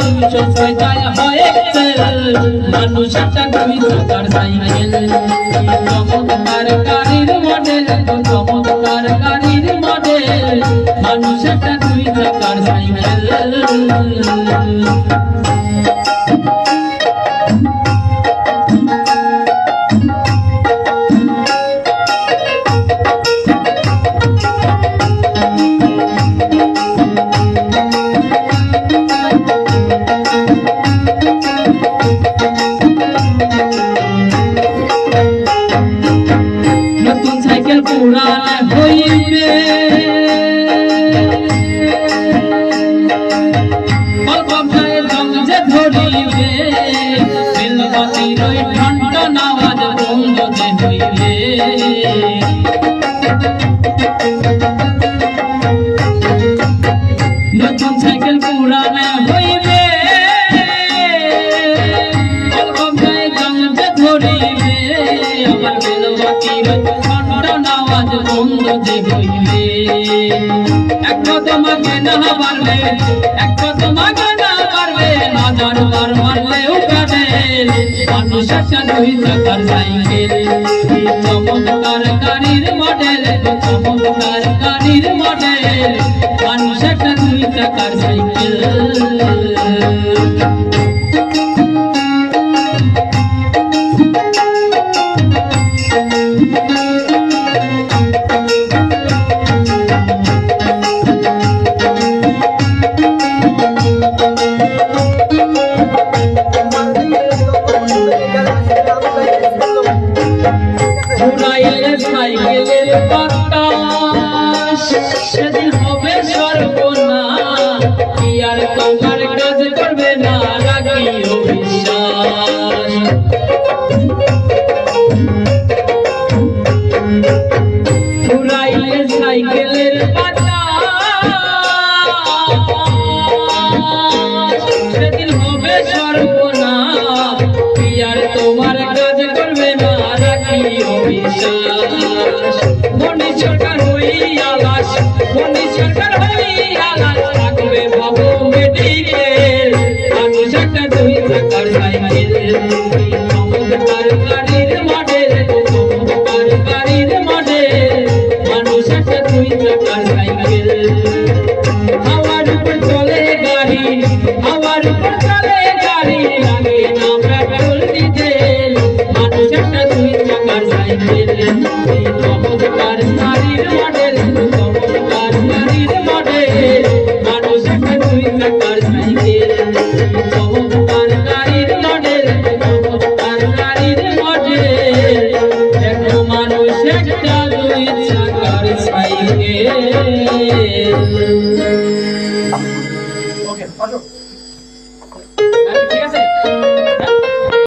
206 হয় এক্সেল মানুষ একটা 2 চাকার সাইকেল চমৎকার গাড়ির মডেল চমৎকার গাড়ির মডেল মানুষ একটা 2 চাকার সাইকেল পুরানা হইবে কলকবজায় জমজে ধরিবে বেলবাতির ওই ঠনঠন আওয়াজ বন্ধ যে হইবে নতুন সাইকেল পুরানা হইবে কলকবজায় জমজে ধরিবে আমার বেলবাতির বন্ধ যে হইবে এক তোমাকে না পারবে এক তোমাকে না পারবে হাজার বার মারলেও কাটে মানুষ একটা 2 চাকার সাইকেল চমৎকার গাড়ির মডেল চমৎকার গাড়ির মডেল মানুষ একটা 2 চাকার সাইকেল সাইকেলের বাতাস সেদিন হবে সর্বনাশ কি আর তোমার কাজ করবে না রাখিও বিশ্বাস উড়াইলে সাইকেলের বাতাস সেদিন হবে সর্বনাশ কি আর তোমার কাজ করবে না রাখিও বিশ্বাস মনি সরকার হইয়া লাশ মনি সরকার হইয়া লাশ থাকবে বাবু মেডিকেল মানুষ একটা 2 চাকার সাইকেল চমৎকার গাড়ির মডেল চমৎকার গাড়ির মডেল মানুষ একটা 2 চাকার সাইকেল হাওয়ার উপর চলে গাড়ি হাওয়ার উপর চলে গাড়ি লাগে না পেট্রোল ডিজেল মানুষ একটা 2 চাকার সাইকেল চমৎকার গাড়ির মডেল চমৎকার গাড়ির মডেল মানুষ একটা 2 চাকার সাইকেল চমৎকার গাড়ির মডেল চমৎকার গাড়ির মডেল দেখো মানুষ একটা 2 চাকার সাইকেল ওকে ঠিক আছে